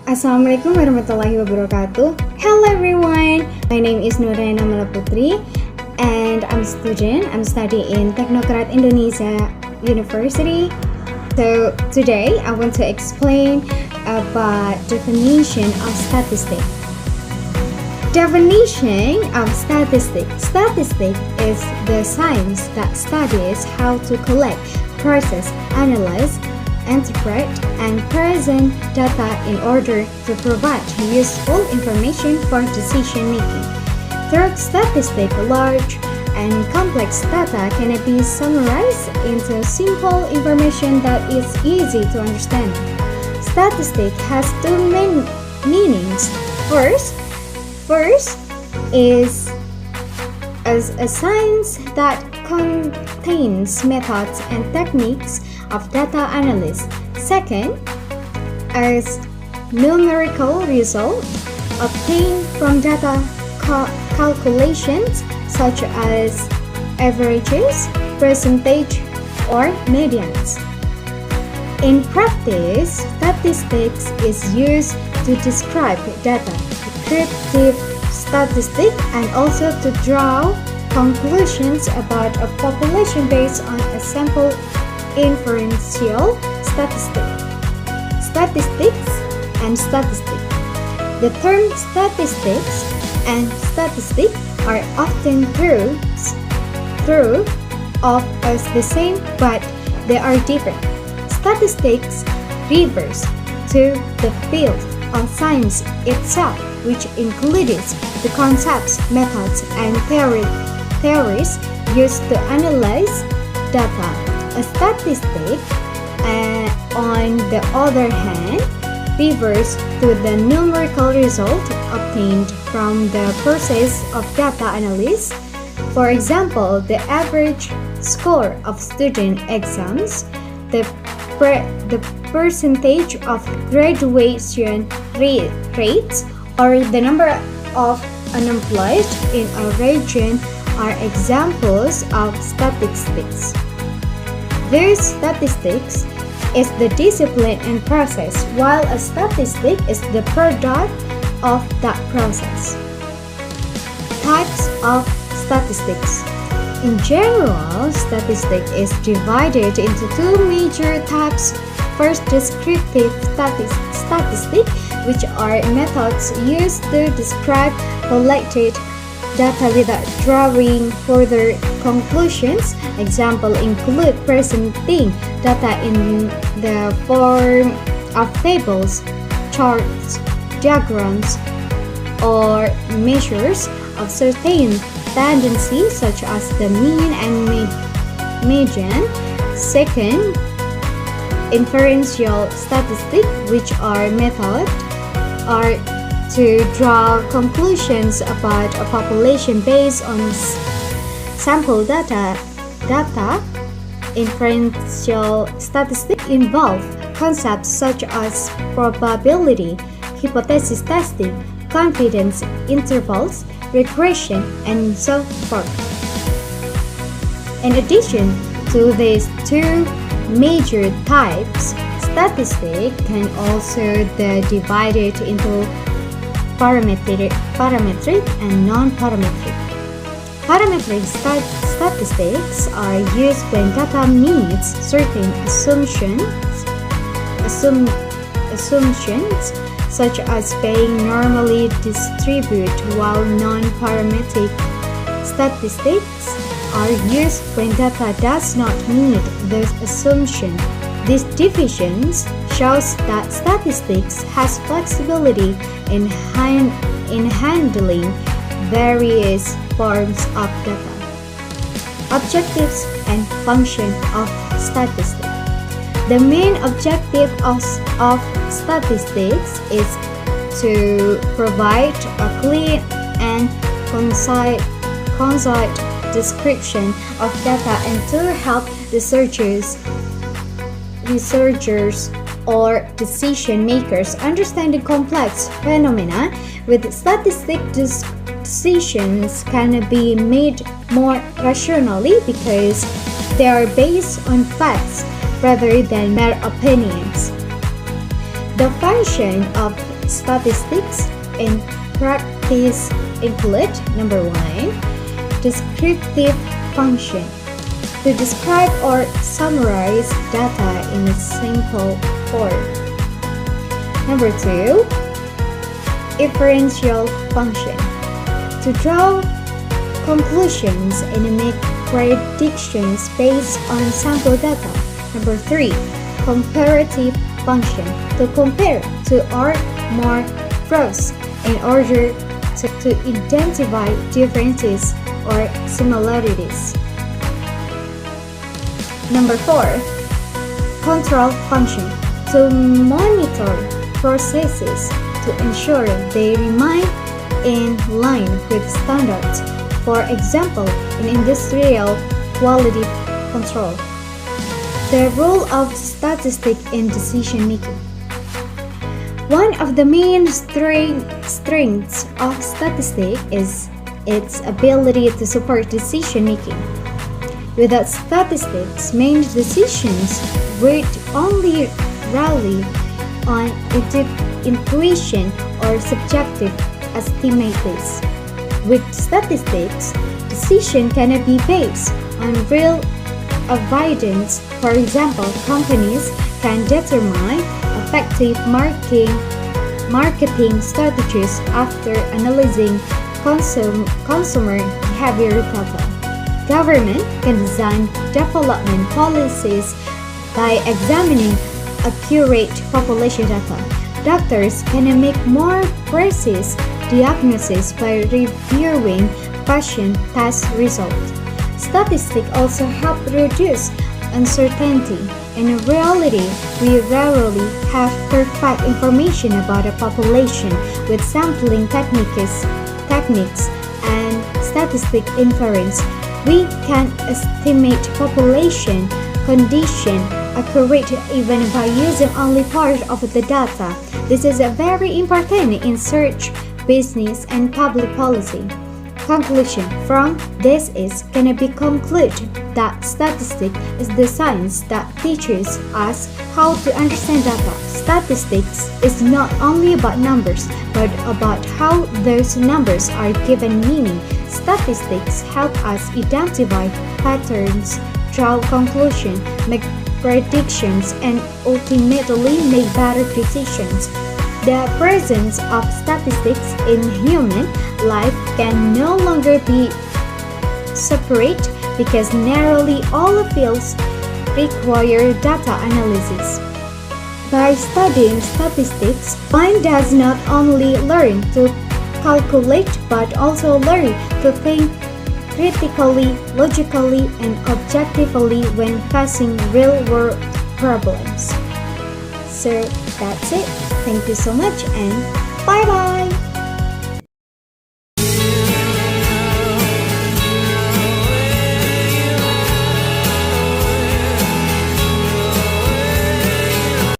Assalamualaikum warahmatullahi wabarakatuh. Hello everyone, my name is Nuriyana Putri and I'm a student. I'm studying in Teknokrat Indonesia University. So today I want to explain about definition of statistic. Definition of statistic. Statistic is the science that studies how to collect, process, analyze, interpret, and present data in order to provide useful information for decision making. Through statistic, large and complex data can be summarized into simple information that is easy to understand. Statistic has two main meanings. First is as a science that contains methods and techniques of data analysis. Second, as numerical result obtained from data calculations such as averages, percentage, or medians. In practice, statistics is used to describe data, descriptive statistics, and also to draw conclusions about a population based on a sample inferential statistics and statistic. The term statistics and statistic are often thought of as the same, but they are different. Statistics refers to the field of science itself, which includes the concepts, methods, and theories used to analyze data. A statistic, on the other hand, refers to the numerical result obtained from the process of data analysis. For example, the average score of student exams, the percentage of graduation rates, or the number of unemployed in a region are examples of statistics. These statistics is the discipline and process, while a statistic is the product of that process. Types of statistics. In general, statistics is divided into two major types. First, descriptive statistics, which are methods used to describe collected data without drawing further conclusions. Examples include presenting data in the form of tables, charts, diagrams, or measures of certain tendencies such as the mean and median. Second, inferential statistics, which are methods are to draw conclusions about a population based on sample data. Inferential statistics involve concepts such as probability, hypothesis testing, confidence intervals, regression, and so forth. In addition to these two major types, statistics can also be divided into parametric and non-parametric. Parametric statistics are used when data meets certain assumptions such as being normally distributed, while non-parametric statistics are used when data does not meet those assumptions. This division shows that statistics has flexibility in handling various forms of data. Objectives and function of statistics. The main objective of statistics is to provide a clear and concise description of data and to help researchers or decision makers understand the complex phenomena. With statistics, decisions can be made more rationally because they are based on facts rather than mere opinions. The function of statistics in practice include number 1, descriptive function, to describe or summarize data in a simple form. Number 2, inferential function, to draw conclusions and make predictions based on sample data. Number 3, comparative function, to compare two or more rows in order to identify differences or similarities. Number 4, control function, to monitor processes to ensure they remain in line with standards, for example, in industrial quality control. The role of statistics in decision making. One of the main strengths of statistics is its ability to support decision making. Without statistics, many decisions would only rely on intuition or subjective estimates. With statistics, decision cannot be based on real evidence. For example, companies can determine effective marketing strategies after analyzing consumer behavior data. Government can design development policies by examining accurate population data. Doctors can make more precise diagnosis by reviewing patient test results. Statistics also help reduce uncertainty. In reality, we rarely have perfect information about a population. With sampling techniques and statistic inference, we can estimate population condition accurately even by using only part of the data. This is very important in research, business, and public policy. Conclusion from this can be concluded that statistics is the science that teaches us how to understand data. Statistics is not only about numbers, but about how those numbers are given meaning. Statistics help us identify patterns, draw conclusions, make predictions, and ultimately make better decisions. The presence of statistics in human life can no longer be separate because nearly all fields require data analysis. By studying statistics, one does not only learn to calculate but also learn to think critically, logically, and objectively when facing real-world problems. So that's it. Thank you so much and bye-bye!